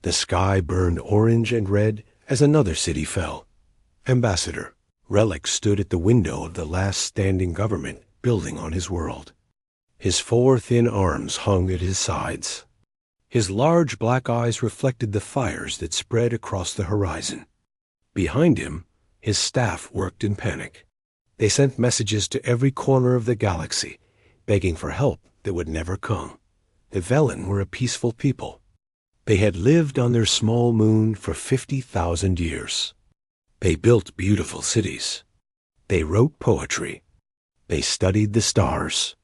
The sky burned orange and red as another city fell. Ambassador Relic stood at the window of the last standing government building on his world. His 4 thin arms hung at his sides. His large black eyes reflected the fires that spread across the horizon. Behind him, his staff worked in panic. They sent messages to every corner of the galaxy, begging for help that would never come. The Velen were a peaceful people. They had lived on their small moon for 50,000 years. They built beautiful cities. They wrote poetry. They studied the stars.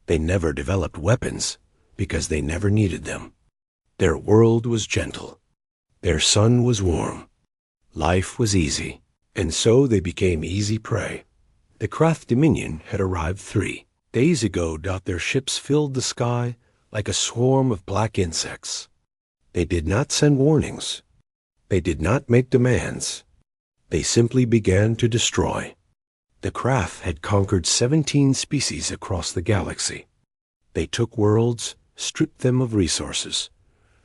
They never developed weapons because they never needed them. Their world was gentle. Their sun was warm. Life was easy, and so they became easy prey. The Krath Dominion had arrived 3 days ago. Their ships filled the sky like a swarm of black insects. They did not send warnings. They did not make demands. They simply began to destroy. The Krath had conquered 17 species across the galaxy. They took worlds, stripped them of resources,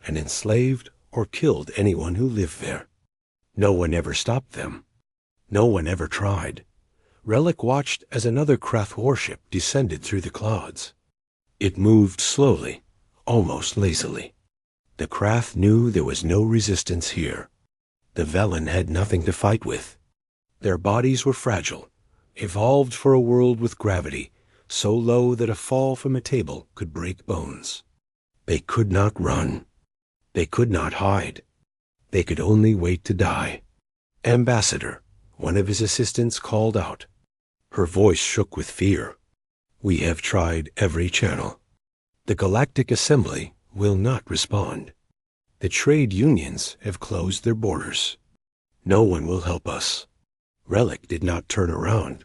and enslaved or killed anyone who lived there. No one ever stopped them. No one ever tried. Relic watched as another Krath warship descended through the clouds. It moved slowly, almost lazily. The Krath knew there was no resistance here. The Velen had nothing to fight with. Their bodies were fragile, evolved for a world with gravity so low that a fall from a table could break bones. They could not run. They could not hide. They could only wait to die. Ambassador, one of his assistants, called out. Her voice shook with fear. We have tried every channel. The Galactic Assembly will not respond. The trade unions have closed their borders. No one will help us. Relic did not turn around.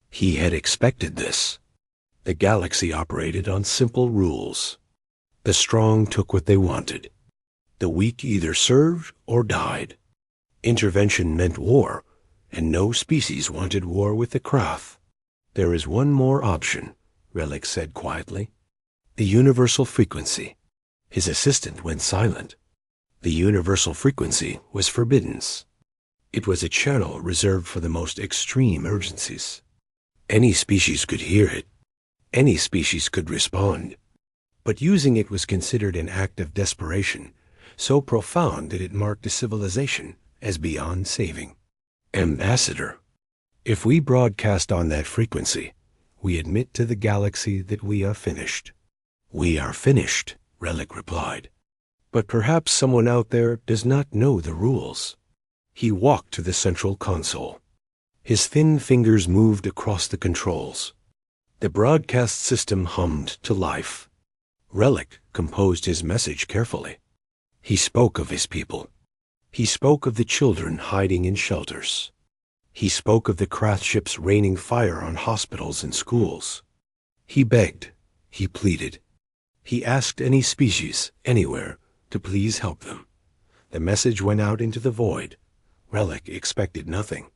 He had expected this. The galaxy operated on simple rules. The strong took what they wanted. The weak either served or died. Intervention meant war, and no species wanted war with the Krath. There is one more option, Relic said quietly. The universal frequency. His assistant went silent. The universal frequency was forbiddance. It was a channel reserved for the most extreme urgencies. Any species could hear it. Any species could respond. But using it was considered an act of desperation, so profound that it marked a civilization as beyond saving. Ambassador, if we broadcast on that frequency, we admit to the galaxy that we are finished. We are finished, Relic replied. But perhaps someone out there does not know the rules. He walked to the central console. His thin fingers moved across the controls. The broadcast system hummed to life. Relic composed his message carefully. He spoke of his people. He spoke of the children hiding in shelters. He spoke of the Krath ships raining fire on hospitals and schools. He begged. He pleaded. He asked any species, anywhere, to please help them. The message went out into the void. Relic expected nothing.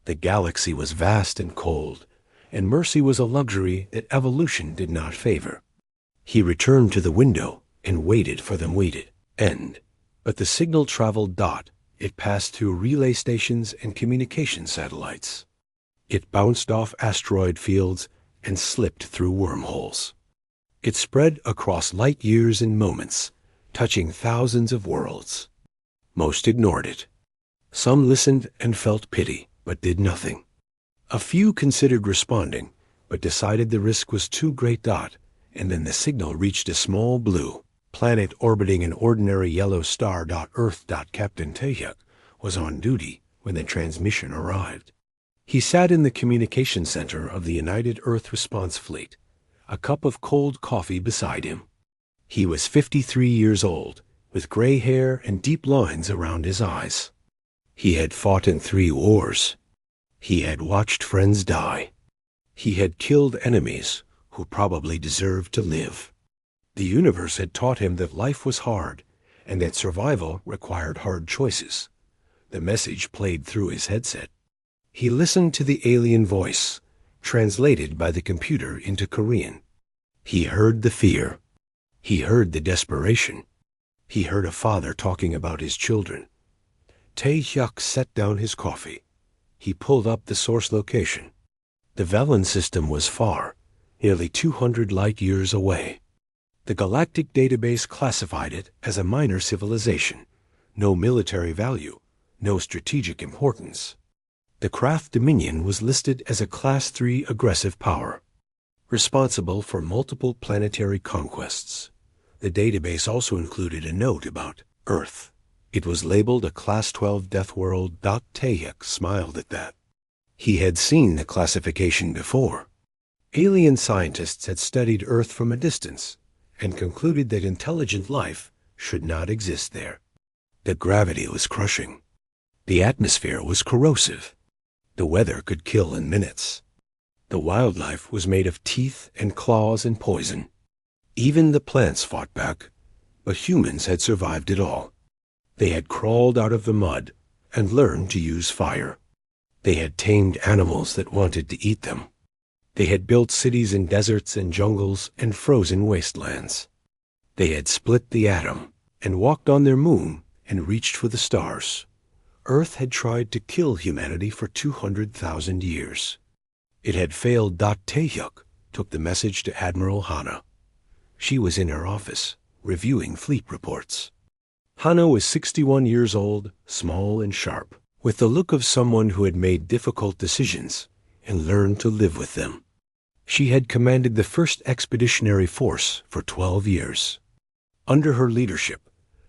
The galaxy was vast and cold, and mercy was a luxury that evolution did not favor. He returned to the window and waited for them waited. End. But the signal traveled dot. It passed through relay stations and communication satellites. It bounced off asteroid fields and slipped through wormholes. It spread across light years in moments, touching thousands of worlds. Most ignored it. Some listened and felt pity, but did nothing. A few considered responding, but decided the risk was too great. And then the signal reached a small blue planet orbiting an ordinary yellow star. Earth. Captain Tehyuk was on duty when the transmission arrived. He sat in the communication center of the United Earth Response Fleet, a cup of cold coffee beside him. He was 53 years old, with gray hair and deep lines around his eyes. He had fought in 3 wars. He had watched friends die. He had killed enemies who probably deserved to live. The universe had taught him that life was hard and that survival required hard choices. The message played through his headset. He listened to the alien voice, translated by the computer into Korean. He heard the fear. He heard the desperation. He heard a father talking about his children. Tae-hyuk set down his coffee. He pulled up the source location. The Velen system was far, nearly 200 light-years away. The Galactic database classified it as a minor civilization. No military value, no strategic importance. The craft Dominion was listed as a Class 3 aggressive power, responsible for multiple planetary conquests. The database also included a note about Earth. It was labeled a Class 12 Death World. Tae-hyuk smiled at that. He had seen the classification before. Alien scientists had studied Earth from a distance and concluded that intelligent life should not exist there. The gravity was crushing. The atmosphere was corrosive. The weather could kill in minutes. The wildlife was made of teeth and claws and poison. Even the plants fought back, but humans had survived it all. They had crawled out of the mud and learned to use fire. They had tamed animals that wanted to eat them. They had built cities in deserts and jungles and frozen wastelands. They had split the atom and walked on their moon and reached for the stars. Earth had tried to kill humanity for 200,000 years. It had failed. Tae-hyuk took the message to Admiral Hana. She was in her office, reviewing fleet reports. Hana was 61 years old, small and sharp, with the look of someone who had made difficult decisions and learned to live with them. She had commanded the 1st Expeditionary Force for 12 years. Under her leadership,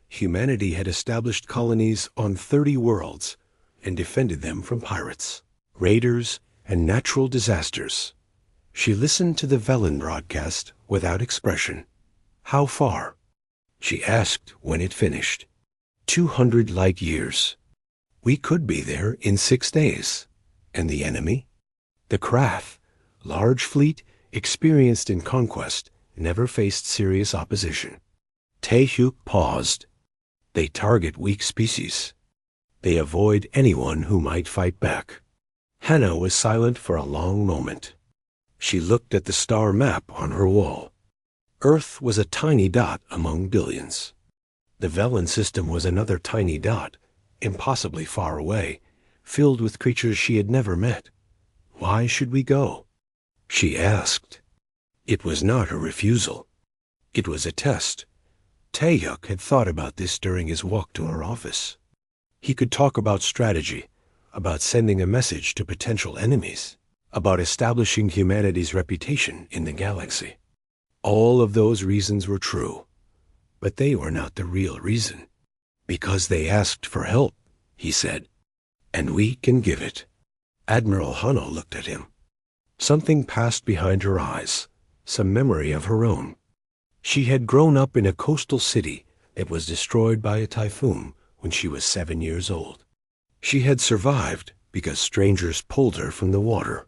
humanity had established colonies on 30 worlds and defended them from pirates, raiders, and natural disasters. She listened to the Velen broadcast without expression. How far? She asked when it finished. 200 light years. We could be there in 6 days. And the enemy? The Krath, large fleet, experienced in conquest, never faced serious opposition. Tae-hyuk paused. They target weak species. They avoid anyone who might fight back. Hana was silent for a long moment. She looked at the star map on her wall. Earth was a tiny dot among billions. The Velen system was another tiny dot, impossibly far away, filled with creatures she had never met. Why should we go? She asked. It was not a refusal. It was a test. Tae-hyuk had thought about this during his walk to her office. He could talk about strategy, about sending a message to potential enemies, about establishing humanity's reputation in the galaxy. All of those reasons were true, but they were not the real reason. Because they asked for help, he said, and we can give it. Admiral Hana looked at him. Something passed behind her eyes, some memory of her own. She had grown up in a coastal city that was destroyed by a typhoon when she was 7 years old. She had survived because strangers pulled her from the water.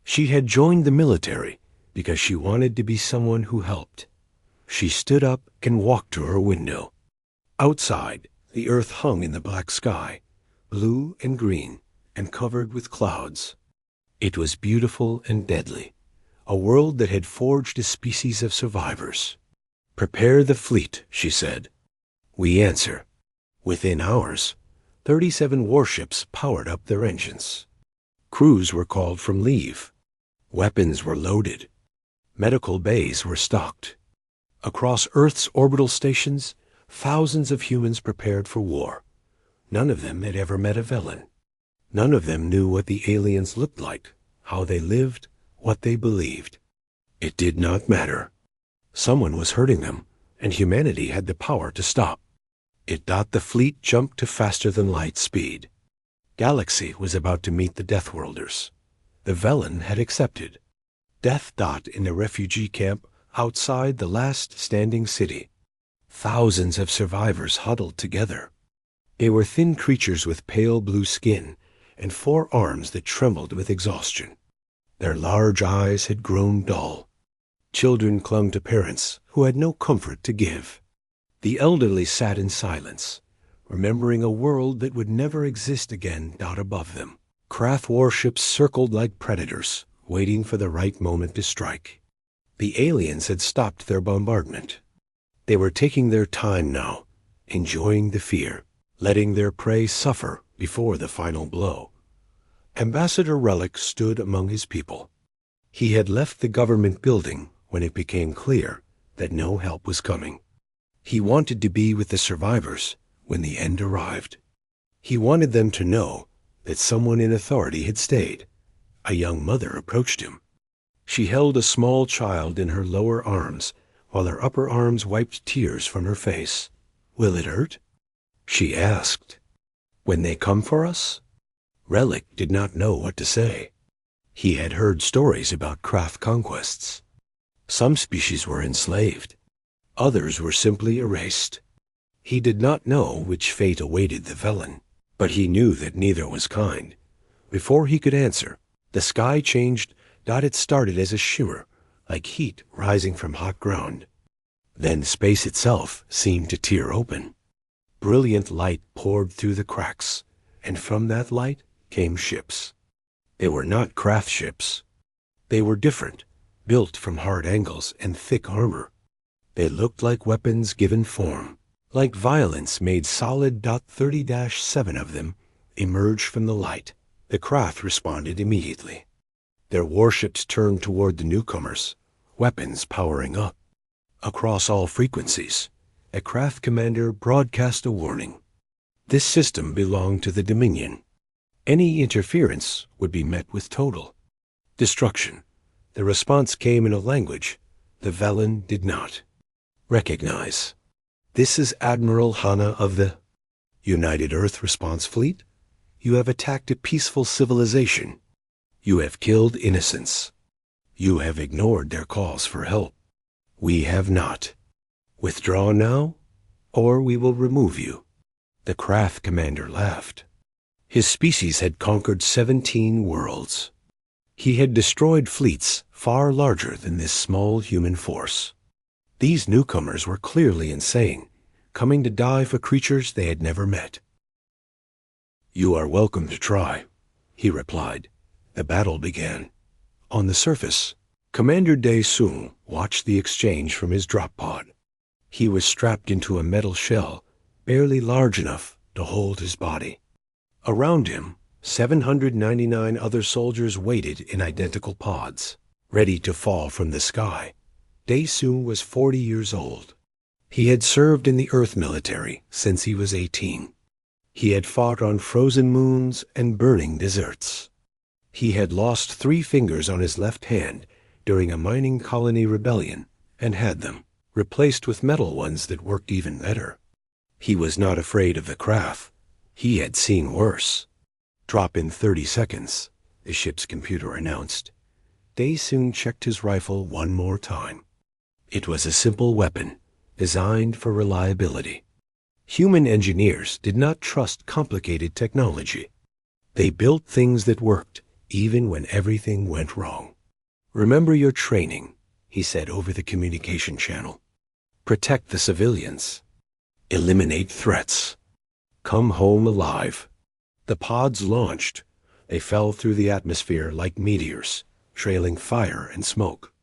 She had joined the military because she wanted to be someone who helped. She stood up and walked to her window. Outside, the earth hung in the black sky, blue and green, and covered with clouds. It was beautiful and deadly, a world that had forged a species of survivors. "Prepare the fleet," she said. We answer. Within hours, 37 warships powered up their engines. Crews were called from leave. Weapons were loaded. Medical bays were stocked. Across Earth's orbital stations, thousands of humans prepared for war. None of them had ever met a Velen. None of them knew what the aliens looked like, how they lived, what they believed. It did not matter. Someone was hurting them, and humanity had the power to stop. The fleet jumped to faster-than-light speed. Galaxy was about to meet the Deathworlders. The Velen had accepted. Death dot in a refugee camp outside the last standing city. Thousands of survivors huddled together. They were thin creatures with pale blue skin and 4 arms that trembled with exhaustion. Their large eyes had grown dull. Children clung to parents who had no comfort to give. The elderly sat in silence, remembering a world that would never exist again out above them. Krath warships circled like predators, waiting for the right moment to strike. The aliens had stopped their bombardment. They were taking their time now, enjoying the fear, letting their prey suffer before the final blow. Ambassador Relic stood among his people. He had left the government building when it became clear that no help was coming. He wanted to be with the survivors when the end arrived. He wanted them to know that someone in authority had stayed. A young mother approached him. She held a small child in her lower arms, while her upper arms wiped tears from her face. "Will it hurt?" she asked. "When they come for us?" Relic did not know what to say. He had heard stories about craft conquests. Some species were enslaved. Others were simply erased. He did not know which fate awaited the Velen, but he knew that neither was kind. Before he could answer, the sky changed. It started as a shimmer, like heat rising from hot ground. Then space itself seemed to tear open. Brilliant light poured through the cracks, and from that light came ships. They were not craft ships. They were different, built from hard angles and thick armor. They looked like weapons given form, like violence made solid. 30-7 of them emerged from the light. The craft responded immediately. Their warships turned toward the newcomers, weapons powering up. Across all frequencies, a craft commander broadcast a warning. This system belonged to the Dominion. Any interference would be met with total destruction. The response came in a language the Velen did not recognize. "This is Admiral Hanna of the United Earth Response Fleet. You have attacked a peaceful civilization. You have killed innocents. You have ignored their calls for help. We have not. Withdraw now, or we will remove you." The craft commander laughed. His species had conquered 17 worlds. He had destroyed fleets far larger than this small human force. These newcomers were clearly insane, coming to die for creatures they had never met. "You are welcome to try," he replied. The battle began. On the surface, Commander De Sung watched the exchange from his drop pod. He was strapped into a metal shell, barely large enough to hold his body. Around him, 799 other soldiers waited in identical pods, ready to fall from the sky. De Sung was 40 years old. He had served in the Earth military since he was 18. He had fought on frozen moons and burning deserts. He had lost 3 fingers on his left hand during a mining colony rebellion and had them replaced with metal ones that worked even better. He was not afraid of the craft. He had seen worse. "Drop in 30 seconds, the ship's computer announced. De Sung checked his rifle one more time. It was a simple weapon, designed for reliability. Human engineers did not trust complicated technology. They built things that worked, even when everything went wrong. "Remember your training," he said over the communication channel. "Protect the civilians. Eliminate threats. Come home alive." The pods launched. They fell through the atmosphere like meteors, trailing fire and smoke.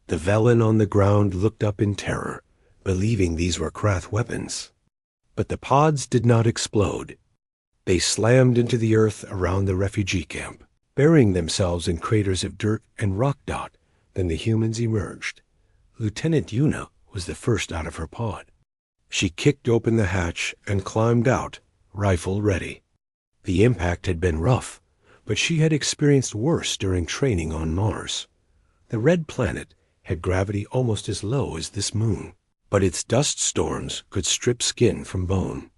The Velen on the ground looked up in terror, believing these were craft weapons. But the pods did not explode. They slammed into the earth around the refugee camp, burying themselves in craters of dirt and rock. Then the humans emerged. Lieutenant Yuna was the first out of her pod. She kicked open the hatch and climbed out, rifle ready. The impact had been rough, but she had experienced worse during training on Mars. The red planet had gravity almost as low as this moon, but its dust storms could strip skin from bone.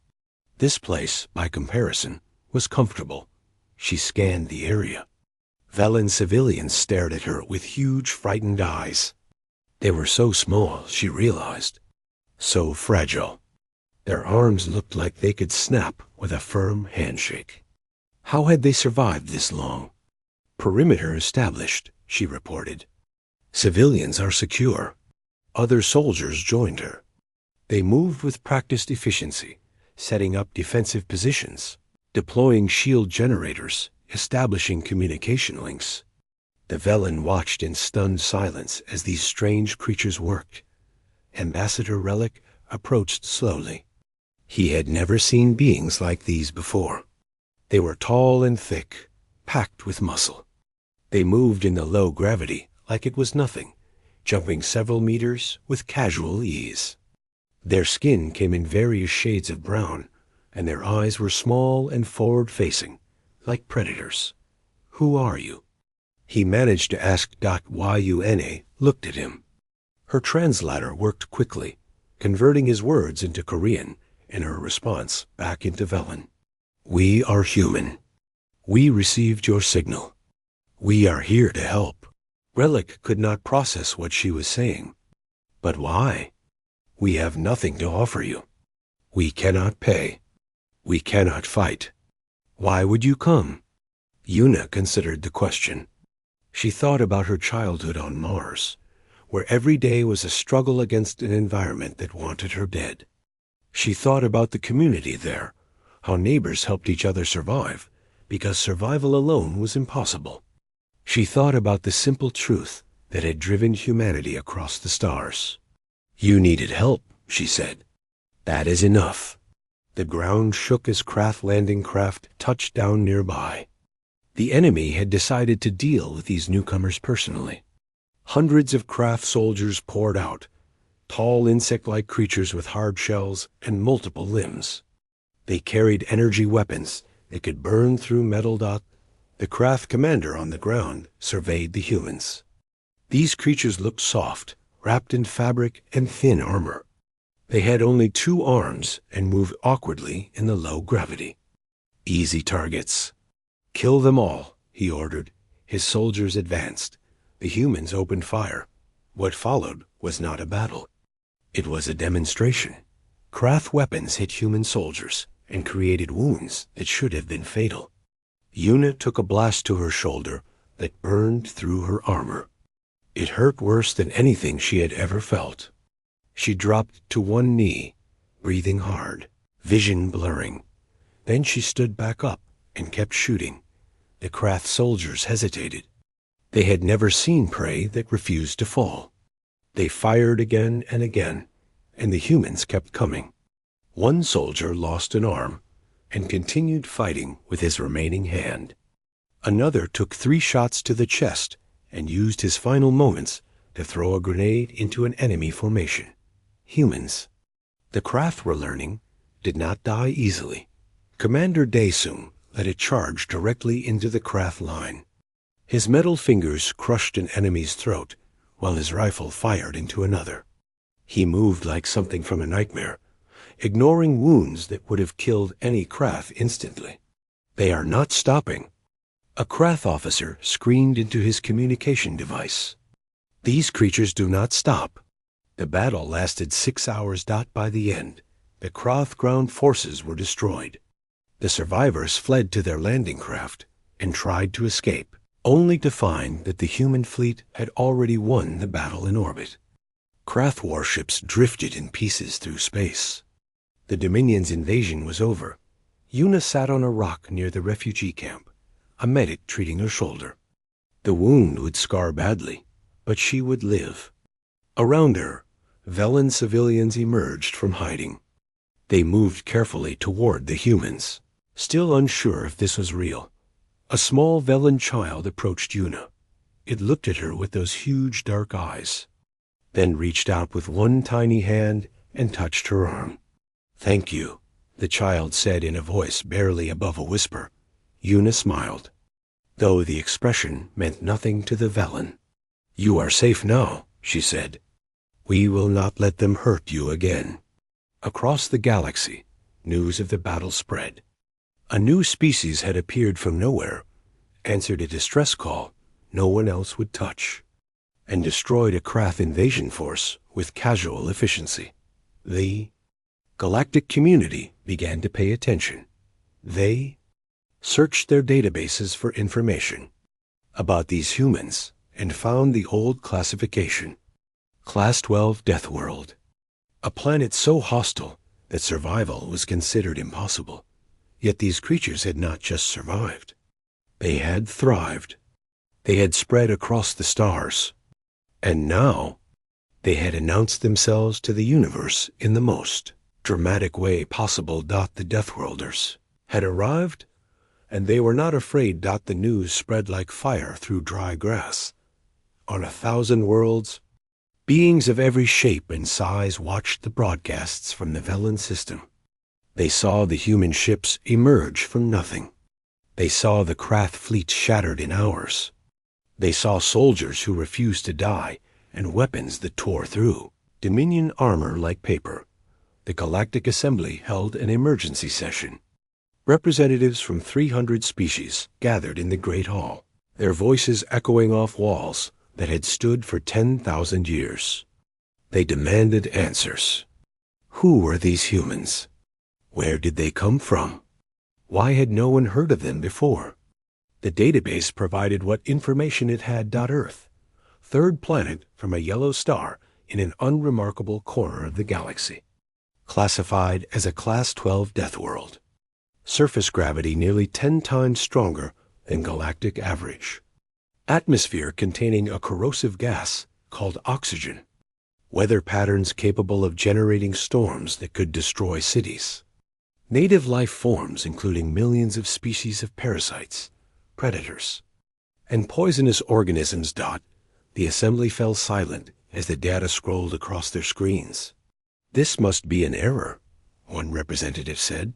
This place, by comparison, was comfortable. She scanned the area. Velen civilians stared at her with huge, frightened eyes. They were so small, she realized. So fragile. Their arms looked like they could snap with a firm handshake. How had they survived this long? "Perimeter established," she reported. "Civilians are secure." Other soldiers joined her. They moved with practiced efficiency, setting up defensive positions, deploying shield generators, establishing communication links. The Velen watched in stunned silence as these strange creatures worked. Ambassador Relic approached slowly. He had never seen beings like these before. They were tall and thick, packed with muscle. They moved in the low gravity like it was nothing, jumping several meters with casual ease. Their skin came in various shades of brown, and their eyes were small and forward-facing, like predators. "Who are you?" He managed to ask Yuna, looked at him. Her translator worked quickly, converting his words into Korean and her response back into Velen. "We are human. We received your signal. We are here to help." Relic could not process what she was saying. "But why? We have nothing to offer you. We cannot pay. We cannot fight. Why would you come?" Yuna considered the question. She thought about her childhood on Mars, where every day was a struggle against an environment that wanted her dead. She thought about the community there, how neighbors helped each other survive, because survival alone was impossible. She thought about the simple truth that had driven humanity across the stars. "You needed help," she said. "That is enough." The ground shook as Krath landing craft touched down nearby. The enemy had decided to deal with these newcomers personally. Hundreds of Krath soldiers poured out, tall insect-like creatures with hard shells and multiple limbs. They carried energy weapons that could burn through metal. The Krath commander on the ground surveyed the humans. These creatures looked soft, wrapped in fabric and thin armor. They had only 2 arms and moved awkwardly in the low gravity. "Easy targets. Kill them all," he ordered. His soldiers advanced. The humans opened fire. What followed was not a battle. It was a demonstration. Krath weapons hit human soldiers and created wounds that should have been fatal. Yuna took a blast to her shoulder that burned through her armor. It hurt worse than anything she had ever felt. She dropped to one knee, breathing hard, vision blurring. Then she stood back up and kept shooting. The Krath soldiers hesitated. They had never seen prey that refused to fall. They fired again and again, and the humans kept coming. One soldier lost an arm and continued fighting with his remaining hand. Another took 3 shots to the chest and used his final moments to throw a grenade into an enemy formation. Humans, the Krath were learning, did not die easily. Commander Daesung let it charge directly into the Krath line. His metal fingers crushed an enemy's throat while his rifle fired into another. He moved like something from a nightmare, ignoring wounds that would have killed any Krath instantly. "They are not stopping." A Krath officer screamed into his communication device. "These creatures do not stop." The battle lasted 6 hours. By the end, the Krath ground forces were destroyed. The survivors fled to their landing craft and tried to escape, only to find that the human fleet had already won the battle in orbit. Krath warships drifted in pieces through space. The Dominion's invasion was over. Yuna sat on a rock near the refugee camp, a medic treating her shoulder. The wound would scar badly, but she would live. Around her, Velen civilians emerged from hiding. They moved carefully toward the humans, still unsure if this was real. A small Velen child approached Yuna. It looked at her with those huge dark eyes, then reached out with one tiny hand and touched her arm. "Thank you," the child said in a voice barely above a whisper. Yuna smiled, though the expression meant nothing to the Velen. "You are safe now," she said. "We will not let them hurt you again." Across the galaxy, news of the battle spread. A new species had appeared from nowhere, answered a distress call no one else would touch, and destroyed a Krath invasion force with casual efficiency. The galactic community began to pay attention. They searched their databases for information about these humans and found the old classification, Class 12 Deathworld, a planet so hostile that survival was considered impossible. Yet these creatures had not just survived. They had thrived. They had spread across the stars. And now they had announced themselves to the universe in the most dramatic way possible. The Deathworlders had arrived, and they were not afraid. The news spread like fire through dry grass. On 1,000 worlds, beings of every shape and size watched the broadcasts from the Velen system. They saw the human ships emerge from nothing. They saw the Krath fleet shattered in hours. They saw soldiers who refused to die and weapons that tore through Dominion armor like paper. The Galactic Assembly held an emergency session. Representatives from 300 species gathered in the Great Hall, their voices echoing off walls that had stood for 10,000 years. They demanded answers. Who were these humans? Where did they come from? Why had no one heard of them before? The database provided what information it had. Earth, third planet from a yellow star in an unremarkable corner of the galaxy. Classified as a Class 12 death world. Surface gravity nearly 10 times stronger than galactic average. Atmosphere containing a corrosive gas called oxygen. Weather patterns capable of generating storms that could destroy cities. Native life forms including millions of species of parasites, predators, and poisonous organisms. The assembly fell silent as the data scrolled across their screens. This must be an error, one representative said.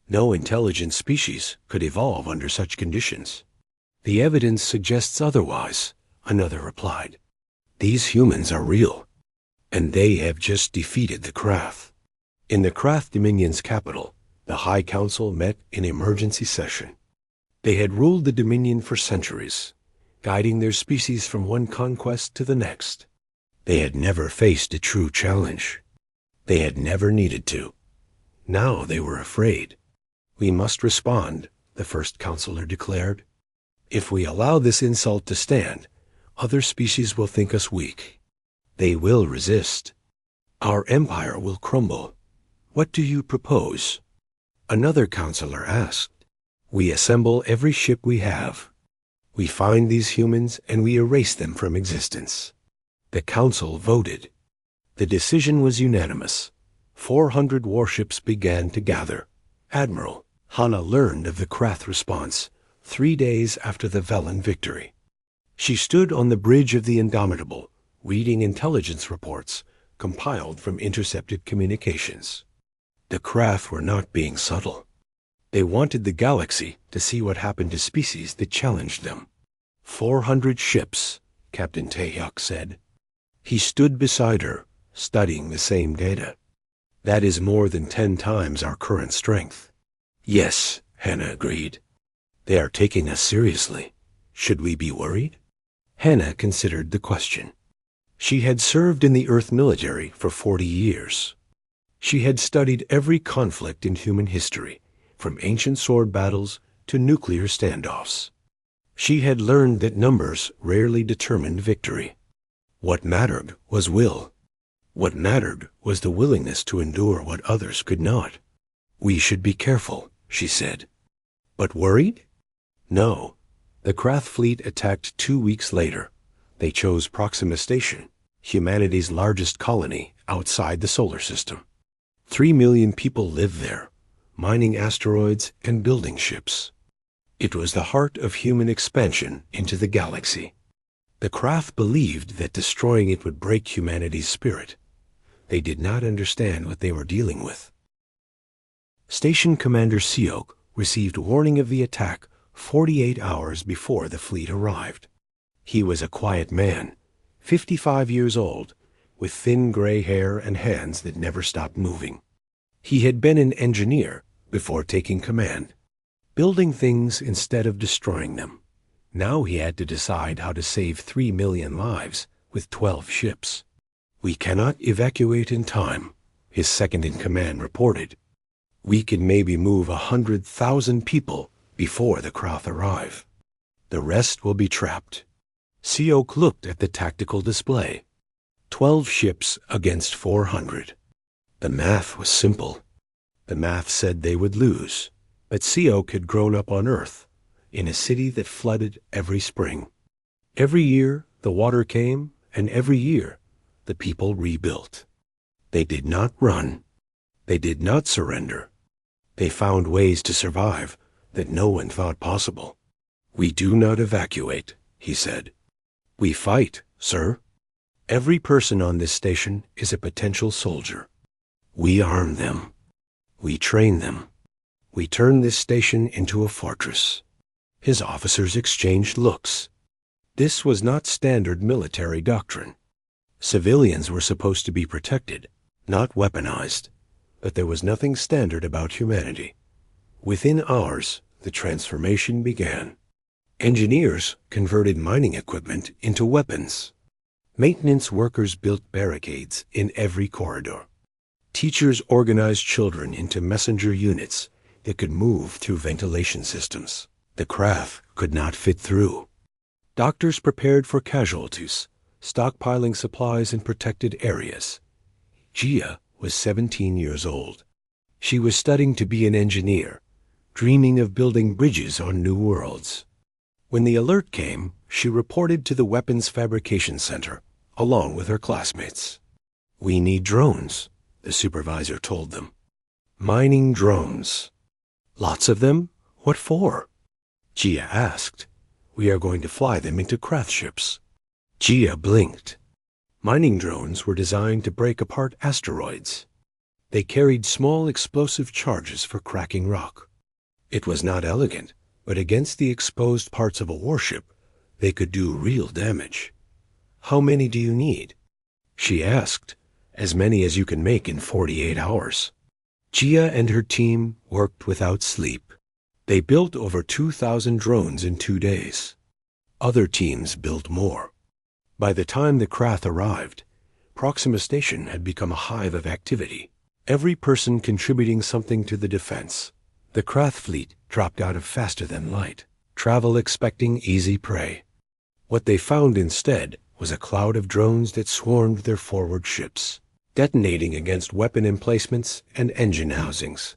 No intelligent species could evolve under such conditions. The evidence suggests otherwise, another replied. These humans are real, and they have just defeated the Krath. In the Krath Dominion's capital, the High Council met in emergency session. They had ruled the Dominion for centuries, guiding their species from one conquest to the next. They had never faced a true challenge. They had never needed to. Now they were afraid. We must respond, the first counselor declared. If we allow this insult to stand, other species will think us weak. They will resist. Our empire will crumble. What do you propose? Another counselor asked. We assemble every ship we have. We find these humans and we erase them from existence. The council voted. The decision was unanimous. 400 warships began to gather. Admiral Hana learned of the Krath response 3 days after the Velen victory. She stood on the bridge of the Indomitable, reading intelligence reports compiled from intercepted communications. The Krath were not being subtle. They wanted the galaxy to see what happened to species that challenged them. 400 ships, Captain Taehyuk said. He stood beside her, studying the same data. That is more than 10 times our current strength. Yes, Hannah agreed. They are taking us seriously. Should we be worried? Hannah considered the question. She had served in the Earth military for 40 years. She had studied every conflict in human history, from ancient sword battles to nuclear standoffs. She had learned that numbers rarely determined victory. What mattered was will. What mattered was the willingness to endure what others could not. We should be careful, she said. But worried? No. The Krath fleet attacked 2 weeks later. They chose Proxima Station, humanity's largest colony outside the solar system. 3 million people live there, mining asteroids and building ships. It was the heart of human expansion into the galaxy. The Krath believed that destroying it would break humanity's spirit. They did not understand what they were dealing with. Station Commander Siok received warning of the attack 48 hours before the fleet arrived. He was a quiet man, 55 years old, with thin gray hair and hands that never stopped moving. He had been an engineer before taking command, building things instead of destroying them. Now he had to decide how to save 3 million lives with 12 ships. We cannot evacuate in time, his second-in-command reported. We can maybe move 100,000 people before the Krath arrive. The rest will be trapped. Siok looked at the tactical display. 12 ships against 400. The math was simple. The math said they would lose, but Siok had grown up on Earth, in a city that flooded every spring. Every year the water came, and every year the people rebuilt. They did not run. They did not surrender. They found ways to survive that no one thought possible. "We do not evacuate," he said. "We fight, sir. Every person on this station is a potential soldier. We arm them. We train them. We turn this station into a fortress." His officers exchanged looks. This was not standard military doctrine. Civilians were supposed to be protected, not weaponized. But there was nothing standard about humanity. Within hours, the transformation began. Engineers converted mining equipment into weapons. Maintenance workers built barricades in every corridor. Teachers organized children into messenger units that could move through ventilation systems the craft could not fit through. Doctors prepared for casualties, stockpiling supplies in protected areas. Gia was 17 years old. She was studying to be an engineer, dreaming of building bridges on new worlds. When the alert came, she reported to the Weapons Fabrication Center, along with her classmates. "We need drones," the supervisor told them. "Mining drones." "Lots of them? What for?" Gia asked. "We are going to fly them into craft ships." Gia blinked. Mining drones were designed to break apart asteroids. They carried small explosive charges for cracking rock. It was not elegant, but against the exposed parts of a warship, they could do real damage. "How many do you need?" she asked. "As many as you can make in 48 hours. Gia and her team worked without sleep. They built over 2,000 drones in 2 days. Other teams built more. By the time the craft arrived, Proxima Station had become a hive of activity, every person contributing something to the defense. The craft fleet dropped out of faster than light, travel expecting easy prey. What they found instead was a cloud of drones that swarmed their forward ships, detonating against weapon emplacements and engine housings.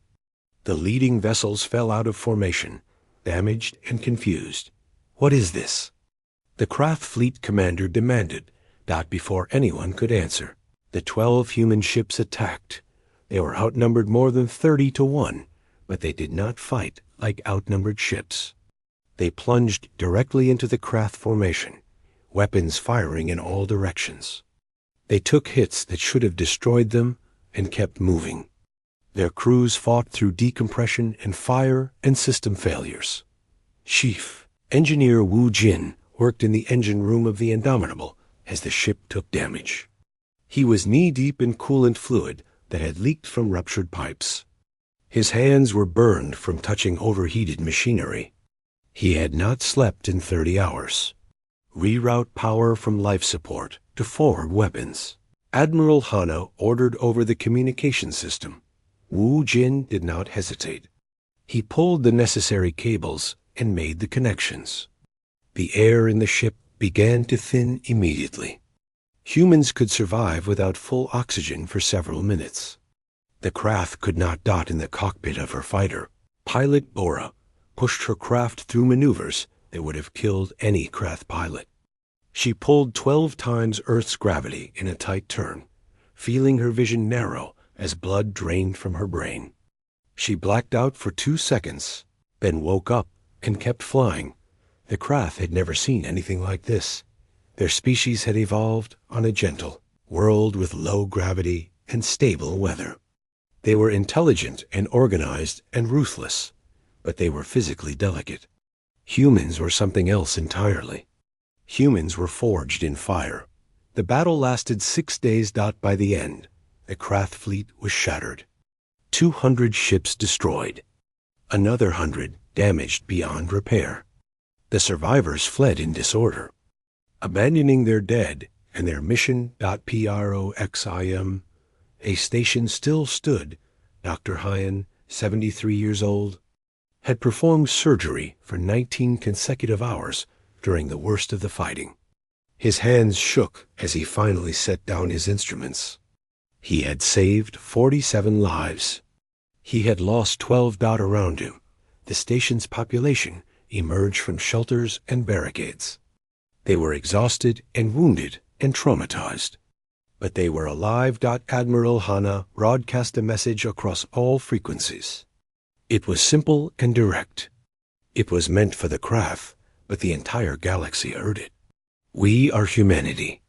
The leading vessels fell out of formation, damaged and confused. "What is this?" The craft fleet commander demanded, not before anyone could answer. The 12 human ships attacked. They were outnumbered more than 30 to 1, but they did not fight like outnumbered ships. They plunged directly into the craft formation, weapons firing in all directions. They took hits that should have destroyed them and kept moving. Their crews fought through decompression and fire and system failures. Chief Engineer Wu Jin worked in the engine room of the Indomitable as the ship took damage. He was knee-deep in coolant fluid that had leaked from ruptured pipes. His hands were burned from touching overheated machinery. He had not slept in 30 hours. Reroute power from life support to forward weapons. Admiral Hana ordered over the communication system. Wu Jin did not hesitate. He pulled the necessary cables and made the connections. The air in the ship began to thin immediately. Humans could survive without full oxygen for several minutes. The craft could not dot in the cockpit of her fighter. Pilot Bora pushed her craft through maneuvers that would have killed any craft pilot. She pulled 12 times Earth's gravity in a tight turn, feeling her vision narrow as blood drained from her brain. She blacked out for 2 seconds, then woke up and kept flying. The craft had never seen anything like this. Their species had evolved on a gentle world with low gravity and stable weather. They were intelligent and organized and ruthless, but they were physically delicate. Humans were something else entirely. Humans were forged in fire. The battle lasted 6 days. By the end, the craft fleet was shattered. 200 ships destroyed. Another 100 damaged beyond repair. The survivors fled in disorder. Abandoning their dead and their mission. Proxim, a station still stood. Dr. Hyan, 73 years old, had performed surgery for 19 consecutive hours during the worst of the fighting. His hands shook as he finally set down his instruments. He had saved 47 lives. He had lost 12. Around him, the station's population emerged from shelters and barricades. They were exhausted and wounded and traumatized. But they were alive. Admiral Hana broadcast a message across all frequencies. It was simple and direct. It was meant for the craft, but the entire galaxy heard it. We are humanity.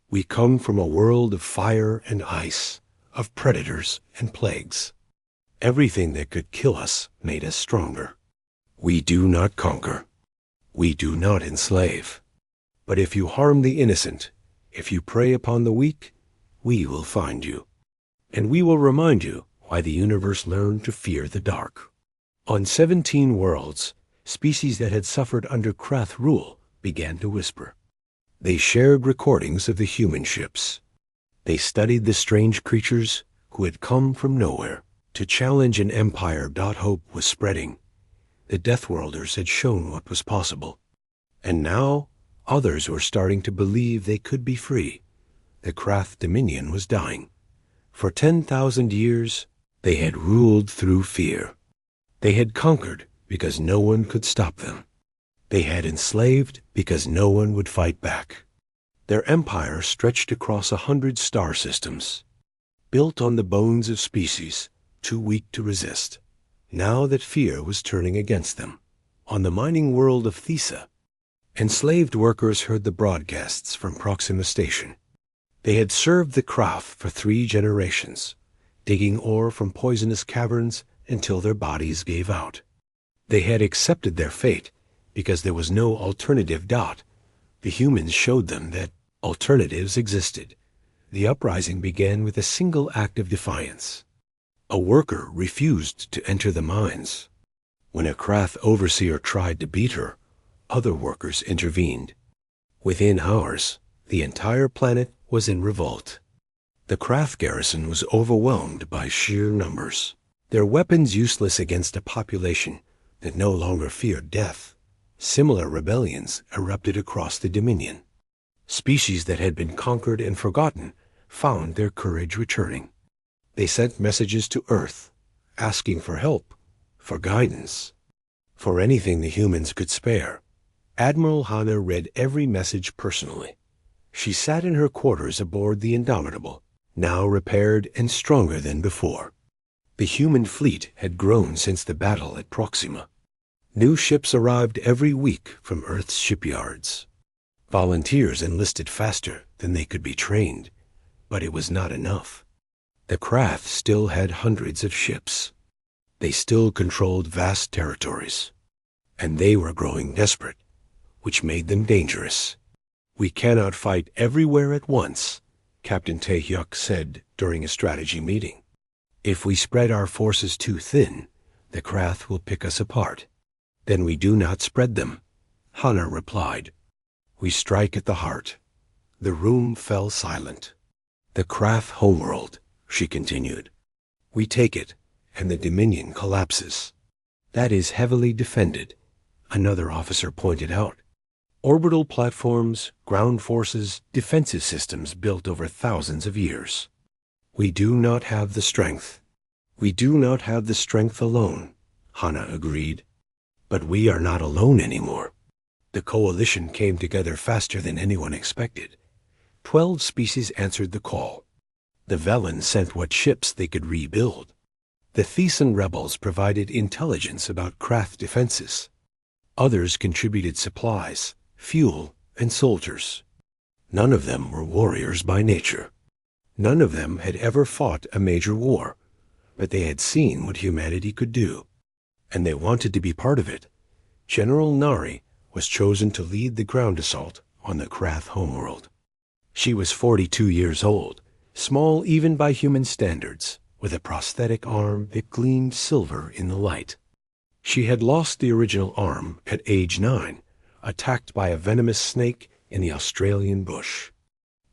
We come from a world of fire and ice, of predators and plagues. Everything that could kill us made us stronger. We do not conquer. We do not enslave. But if you harm the innocent, if you prey upon the weak, we will find you. And we will remind you why the universe learned to fear the dark. On 17 worlds, species that had suffered under Krath rule began to whisper. They shared recordings of the human ships. They studied the strange creatures who had come from nowhere to challenge an empire. Hope was spreading. The Deathworlders had shown what was possible. And now, others were starting to believe they could be free. The Krath dominion was dying. For 10,000 years, they had ruled through fear. They had conquered because no one could stop them. They had enslaved because no one would fight back. Their empire stretched across 100 star systems, built on the bones of species too weak to resist. Now that fear was turning against them, on the mining world of Thesa, enslaved workers heard the broadcasts from Proxima Station. They had served the Krath for 3 generations, digging ore from poisonous caverns until their bodies gave out. They had accepted their fate because there was no alternative. The humans showed them that alternatives existed. The uprising began with a single act of defiance. A worker refused to enter the mines. When a Krath overseer tried to beat her, other workers intervened. Within hours, the entire planet was in revolt. The Krath garrison was overwhelmed by sheer numbers, their weapons useless against a population that no longer feared death. Similar rebellions erupted across the Dominion. Species that had been conquered and forgotten found their courage returning. They sent messages to Earth, asking for help, for guidance, for anything the humans could spare. Admiral Hana read every message personally. She sat in her quarters aboard the Indomitable, now repaired and stronger than before. The human fleet had grown since the battle at Proxima. New ships arrived every week from Earth's shipyards. Volunteers enlisted faster than they could be trained, but it was not enough. The Krath still had hundreds of ships. They still controlled vast territories, and they were growing desperate, which made them dangerous. "We cannot fight everywhere at once," Captain Taehyuk said during a strategy meeting. "If we spread our forces too thin, the Krath will pick us apart." "Then we do not spread them," Hana replied. "We strike at the heart." The room fell silent. "The Krath homeworld," she continued. "We take it, and the Dominion collapses." "That is heavily defended," another officer pointed out. "Orbital platforms, ground forces, defensive systems built over thousands of years. We do not have the strength." "We do not have the strength alone," Hana agreed. "But we are not alone anymore." The coalition came together faster than anyone expected. 12 species answered the call. The Velen sent what ships they could rebuild. The Thesan rebels provided intelligence about Krath defenses. Others contributed supplies, fuel, and soldiers. None of them were warriors by nature. None of them had ever fought a major war, but they had seen what humanity could do, and they wanted to be part of it. General Nari was chosen to lead the ground assault on the Krath homeworld. She was 42 years old, small even by human standards, with a prosthetic arm that gleamed silver in the light. She had lost the original arm at age 9, attacked by a venomous snake in the Australian bush.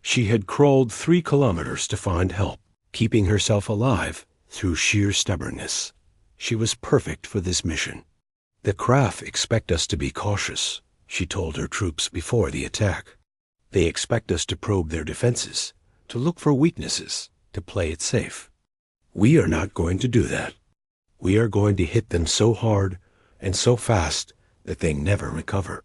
She had crawled 3 kilometers to find help, keeping herself alive through sheer stubbornness. She was perfect for this mission. "The Krath expect us to be cautious," she told her troops before the attack. "They expect us to probe their defenses, to look for weaknesses, to play it safe. We are not going to do that. We are going to hit them so hard and so fast that they never recover."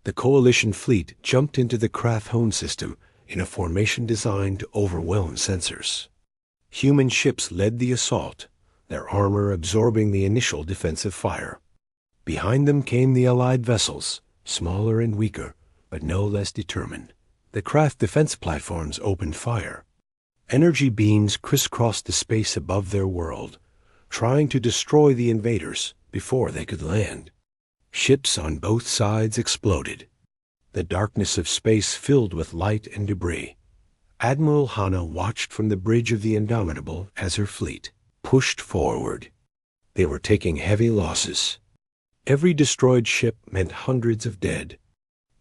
The coalition fleet jumped into the Krath home system in a formation designed to overwhelm sensors. Human ships led the assault, their armor absorbing the initial defensive fire. Behind them came the Allied vessels, smaller and weaker, but no less determined. The craft defense platforms opened fire. Energy beams crisscrossed the space above their world, trying to destroy the invaders before they could land. Ships on both sides exploded. The darkness of space filled with light and debris. Admiral Hana watched from the bridge of the Indomitable as her fleet pushed forward. They were taking heavy losses. Every destroyed ship meant hundreds of dead.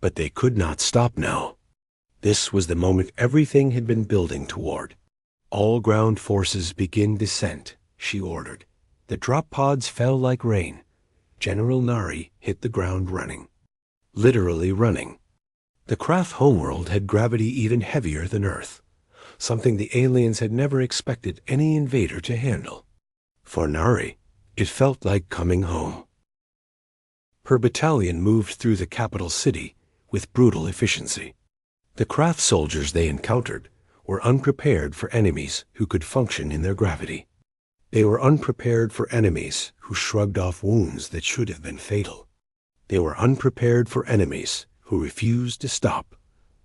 But they could not stop now. This was the moment everything had been building toward. All ground forces begin descent, she ordered. The drop pods fell like rain. General Nari hit the ground running. Literally running. The craft homeworld had gravity even heavier than Earth, something the aliens had never expected any invader to handle. For Nari, it felt like coming home. Her battalion moved through the capital city with brutal efficiency. The craft soldiers they encountered were unprepared for enemies who could function in their gravity. They were unprepared for enemies who shrugged off wounds that should have been fatal. They were unprepared for enemies who refused to stop.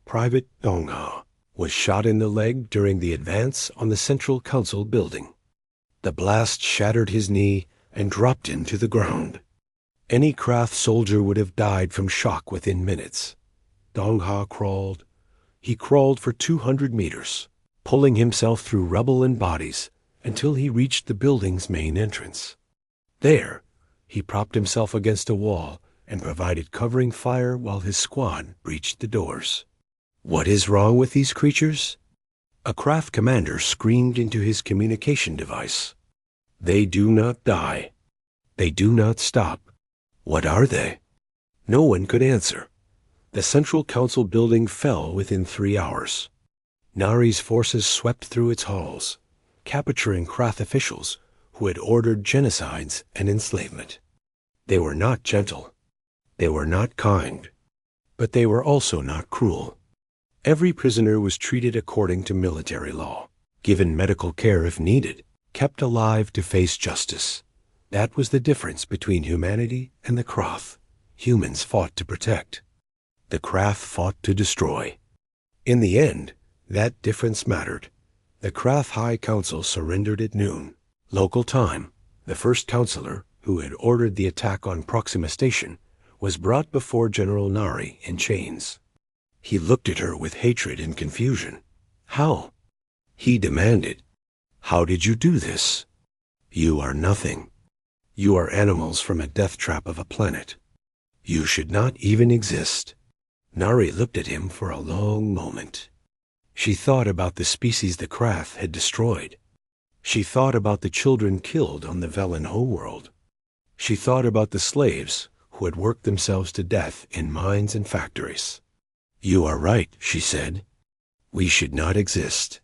Private Dongha was shot in the leg during the advance on the Central Council building. The blast shattered his knee and dropped him to the ground. Any craft soldier would have died from shock within minutes. Dongha crawled. He crawled for 200 meters, pulling himself through rubble and bodies until he reached the building's main entrance. There, he propped himself against a wall and provided covering fire while his squad breached the doors. What is wrong with these creatures? A craft commander screamed into his communication device. They do not die. They do not stop. What are they? No one could answer. The Central Council building fell within 3 hours. Nari's forces swept through its halls, capturing craft officials who had ordered genocides and enslavement. They were not gentle. They were not kind. But they were also not cruel. Every prisoner was treated according to military law, given medical care if needed, kept alive to face justice. That was the difference between humanity and the Krath. Humans fought to protect. The Krath fought to destroy. In the end, that difference mattered. The Krath High Council surrendered at noon. Local time, the first counselor, who had ordered the attack on Proxima Station, was brought before General Nari in chains. He looked at her with hatred and confusion. How? He demanded. How did you do this? You are nothing. You are animals from a death trap of a planet. You should not even exist. Nari looked at him for a long moment. She thought about the species the Krath had destroyed. She thought about the children killed on the Velen homeworld. She thought about the slaves who had worked themselves to death in mines and factories. You are right, she said. We should not exist.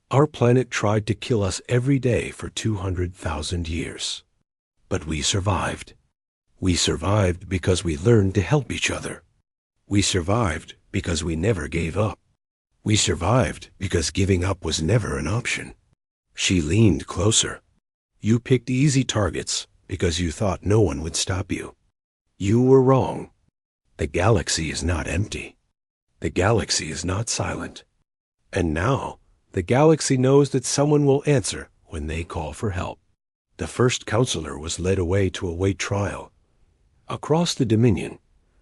Our planet tried to kill us every day for 200,000 years. But we survived. We survived because we learned to help each other. We survived because we never gave up. We survived because giving up was never an option. She leaned closer. You picked easy targets because you thought no one would stop you. You were wrong. The galaxy is not empty. The galaxy is not silent. And now, the galaxy knows that someone will answer when they call for help. The first counselor was led away to await trial. Across the Dominion,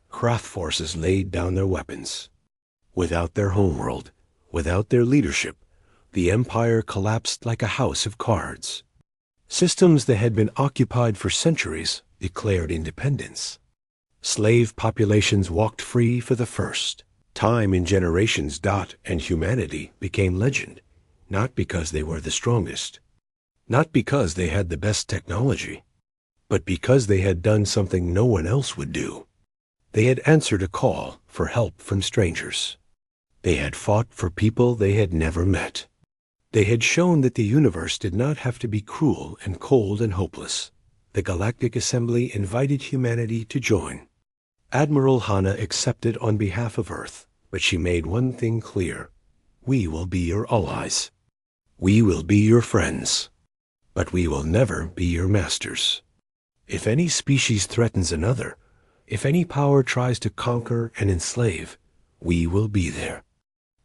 Krath forces laid down their weapons. Without their homeworld, without their leadership, the Empire collapsed like a house of cards. Systems that had been occupied for centuries declared independence. Slave populations walked free for the first. Time in generations. And humanity became legend, not because they were the strongest, not because they had the best technology, but because they had done something no one else would do. They had answered a call for help from strangers. They had fought for people they had never met. They had shown that the universe did not have to be cruel and cold and hopeless. The Galactic Assembly invited humanity to join. Admiral Hana accepted on behalf of Earth, but she made one thing clear. we will be your allies. We will be your friends. But we will never be your masters. If any species threatens another, if any power tries to conquer and enslave, we will be there.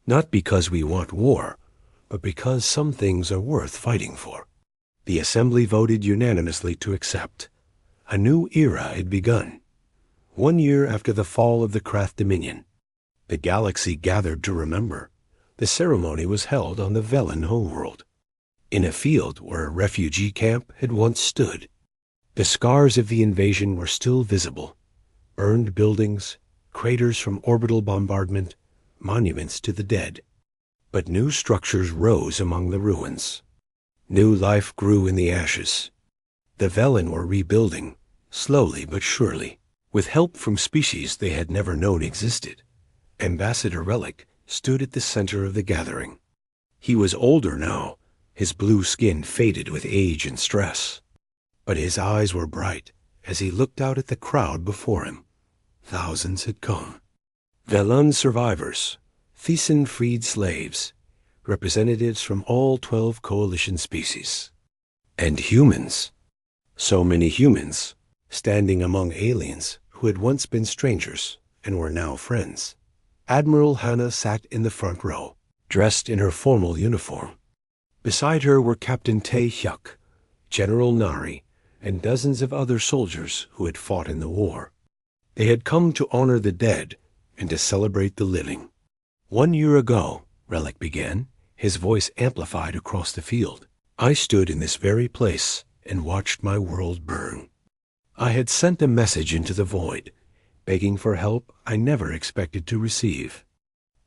Not because we want war, but because some things are worth fighting for. The assembly voted unanimously to accept. A new era had begun. 1 year after the fall of the Krath Dominion, the galaxy gathered to remember. The ceremony was held on the Velen homeworld, in a field where a refugee camp had once stood. The scars of the invasion were still visible: burned buildings, craters from orbital bombardment, monuments to the dead. But new structures rose among the ruins. New life grew in the ashes. The Velen were rebuilding, slowly but surely, with help from species they had never known existed. Ambassador Relic stood at the center of the gathering. He was older now, his blue skin faded with age and stress. But his eyes were bright as he looked out at the crowd before him. Thousands had come. Velen survivors, Thyssen-freed slaves, representatives from all 12 coalition species. And humans. So many humans, standing among aliens who had once been strangers and were now friends. Admiral Hannah sat in the front row, dressed in her formal uniform. Beside her were Captain Tae Hyuk, General Nari, and dozens of other soldiers who had fought in the war. They had come to honor the dead and to celebrate the living. 1 year ago, Relic began, his voice amplified across the field, I stood in this very place and watched my world burn. I had sent a message into the void, begging for help I never expected to receive.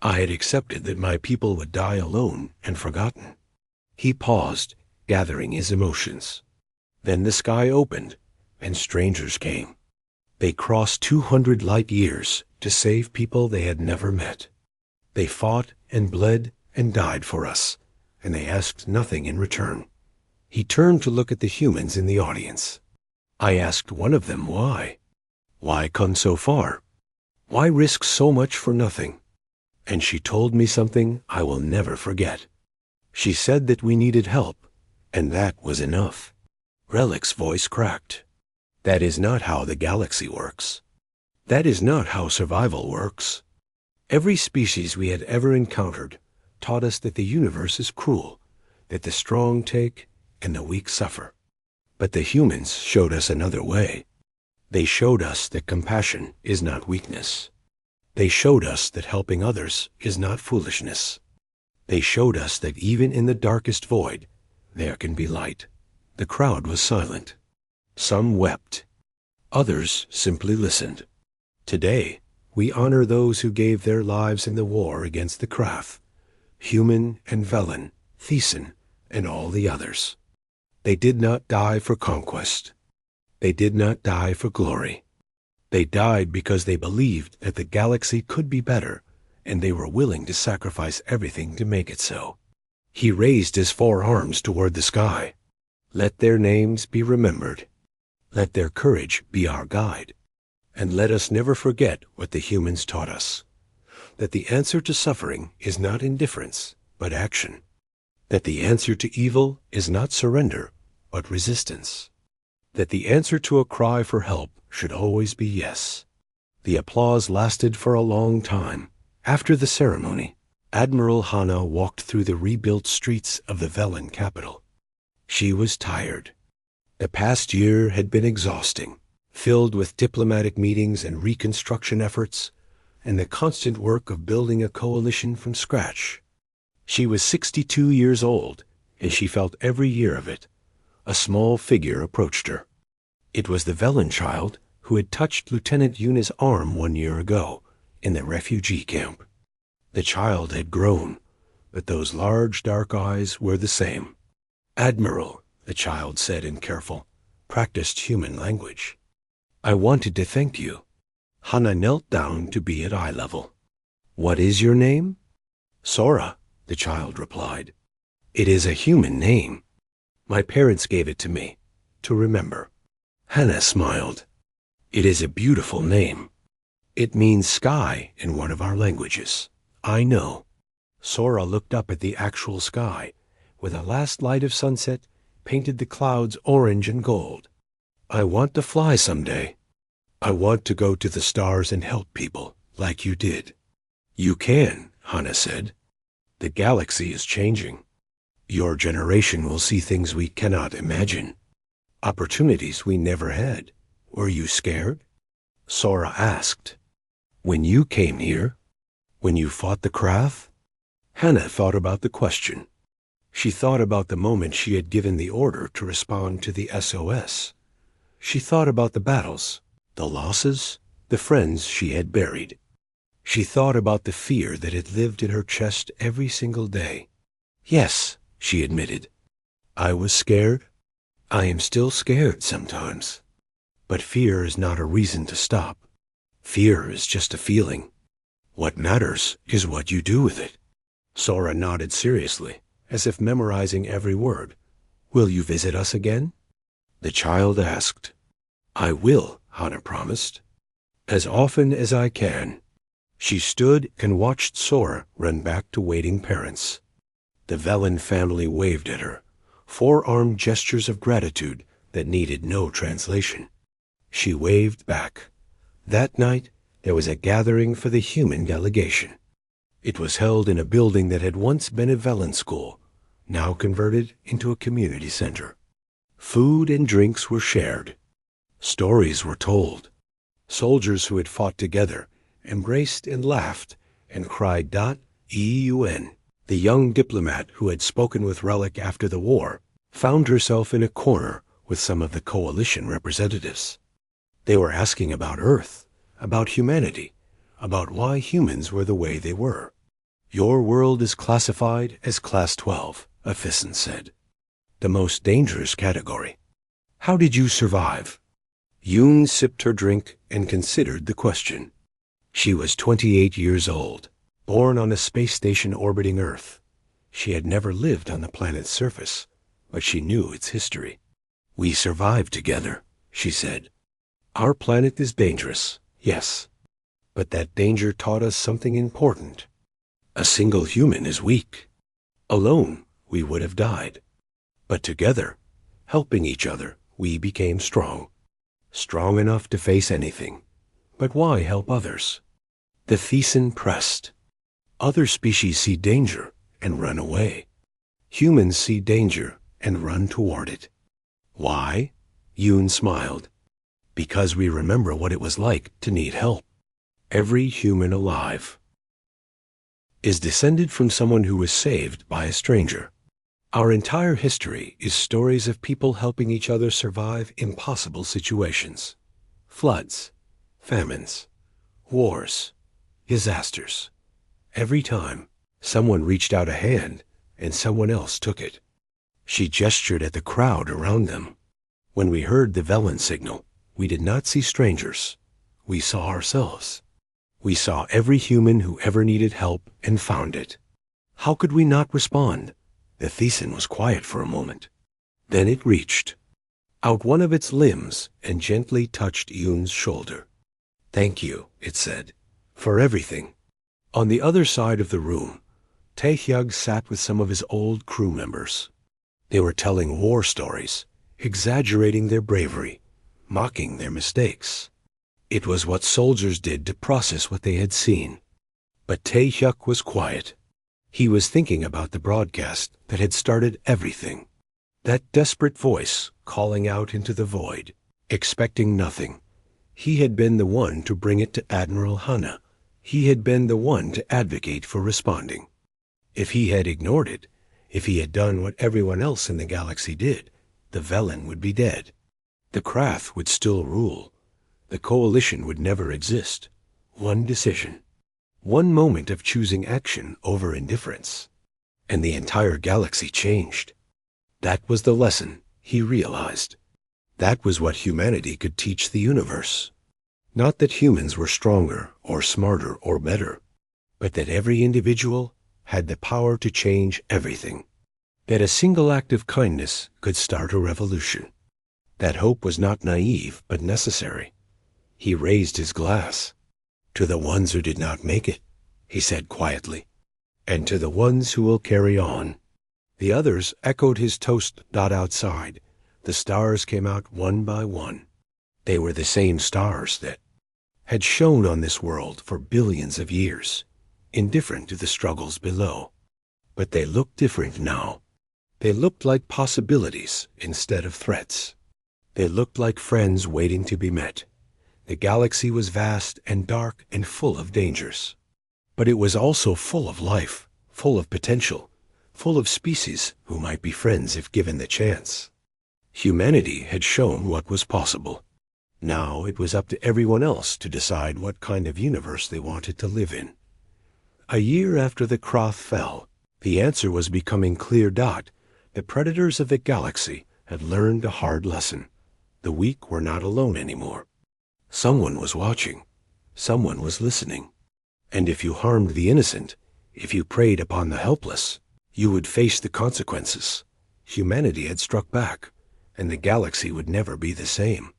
I had accepted that my people would die alone and forgotten. He paused, gathering his emotions. Then the sky opened, and strangers came. They crossed 200 light years to save people they had never met. They fought and bled and died for us, and they asked nothing in return. He turned to look at the humans in the audience. I asked one of them why. Why come so far? Why risk so much for nothing? And she told me something I will never forget. She said that we needed help, and that was enough. Relic's voice cracked. That is not how the galaxy works. That is not how survival works. Every species we had ever encountered taught us that the universe is cruel, that the strong take and the weak suffer. But the humans showed us another way. They showed us that compassion is not weakness. They showed us that helping others is not foolishness. They showed us that even in the darkest void, there can be light. The crowd was silent. Some wept. Others simply listened. Today, we honor those who gave their lives in the war against the Krath, Human and Velen, Thyssen, and all the others. They did not die for conquest. They did not die for glory. They died because they believed that the galaxy could be better, and they were willing to sacrifice everything to make it so. He raised his 4 arms toward the sky. Let their names be remembered. Let their courage be our guide. And let us never forget what the humans taught us. That the answer to suffering is not indifference, but action. That the answer to evil is not surrender, but resistance. That the answer to a cry for help should always be yes. The applause lasted for a long time. After the ceremony, Admiral Hannah walked through the rebuilt streets of the Velen capital. She was tired. The past year had been exhausting, filled with diplomatic meetings and reconstruction efforts, and the constant work of building a coalition from scratch. She was 62 years old, and she felt every year of it. A small figure approached her. It was the Velen child who had touched Lieutenant Yuna's arm 1 year ago in the refugee camp. The child had grown, but those large dark eyes were the same. Admiral, the child said in careful, practiced human language. I wanted to thank you. Hannah knelt down to be at eye level. What is your name? Sora, the child replied. It is a human name. My parents gave it to me, to remember. Hannah smiled. It is a beautiful name. It means sky in one of our languages. I know. Sora looked up at the actual sky, where the last light of sunset painted the clouds orange and gold. I want to fly someday. I want to go to the stars and help people, like you did. You can, Hana said. The galaxy is changing. Your generation will see things we cannot imagine. Opportunities we never had. Were you scared? Sora asked. When you came here? When you fought the Krath? Hana thought about the question. She thought about the moment she had given the order to respond to the SOS. She thought about the battles, the losses, the friends she had buried. She thought about the fear that had lived in her chest every single day. Yes, she admitted. I was scared. I am still scared sometimes. But fear is not a reason to stop. Fear is just a feeling. What matters is what you do with it. Sora nodded seriously, as if memorizing every word. Will you visit us again? The child asked. I will, Hana promised. As often as I can. She stood and watched Sora run back to waiting parents. The Velen family waved at her, four-armed gestures of gratitude that needed no translation. She waved back. That night, there was a gathering for the human delegation. It was held in a building that had once been a Velen school, now converted into a community center. Food and drinks were shared. Stories were told. Soldiers who had fought together embraced and laughed and cried "Eun." The young diplomat who had spoken with Relic after the war found herself in a corner with some of the coalition representatives. They were asking about Earth, about humanity, about why humans were the way they were. Your world is classified as Class 12, Aphison said. The most dangerous category. How did you survive? Yoon sipped her drink and considered the question. She was 28 years old, born on a space station orbiting Earth. She had never lived on the planet's surface, but she knew its history. We survived together, she said. Our planet is dangerous, yes, but that danger taught us something important. A single human is weak. Alone, we would have died. But together, helping each other, we became strong. Strong enough to face anything. But why help others? The Thesan pressed. Other species see danger and run away. Humans see danger and run toward it. Why? Yoon smiled. Because we remember what it was like to need help. Every human alive is descended from someone who was saved by a stranger. Our entire history is stories of people helping each other survive impossible situations. Floods, famines, wars, disasters. Every time, someone reached out a hand and someone else took it. She gestured at the crowd around them. When we heard the Velen signal, we did not see strangers. We saw ourselves. We saw every human who ever needed help and found it. How could we not respond? The Thesan was quiet for a moment. Then it reached out one of its limbs and gently touched Yoon's shoulder. Thank you, it said, for everything. On the other side of the room, Taehyug sat with some of his old crew members. They were telling war stories, exaggerating their bravery, mocking their mistakes. It was what soldiers did to process what they had seen. But Taehyuk was quiet. He was thinking about the broadcast that had started everything. That desperate voice calling out into the void, expecting nothing. He had been the one to bring it to Admiral Hana. He had been the one to advocate for responding. If he had ignored it, if he had done what everyone else in the galaxy did, the Velen would be dead. The Krath would still rule. The coalition would never exist. One decision. One moment of choosing action over indifference. And the entire galaxy changed. That was the lesson, he realized. That was what humanity could teach the universe. Not that humans were stronger or smarter or better, but that every individual had the power to change everything. That a single act of kindness could start a revolution. That hope was not naive, but necessary. He raised his glass. To the ones who did not make it, he said quietly. and to the ones who will carry on." The others echoed his toast. Outside, the stars came out one by one. They were the same stars that had shone on this world for billions of years, indifferent to the struggles below. But they looked different now. They looked like possibilities instead of threats. They looked like friends waiting to be met. The galaxy was vast and dark and full of dangers. But it was also full of life, full of potential, full of species who might be friends if given the chance. Humanity had shown what was possible. Now it was up to everyone else to decide what kind of universe they wanted to live in. A year after the Croth fell, the answer was becoming clear. The predators of the galaxy had learned a hard lesson. The weak were not alone anymore. Someone was watching. Someone was listening. And if you harmed the innocent, if you preyed upon the helpless, you would face the consequences. Humanity had struck back, and the galaxy would never be the same.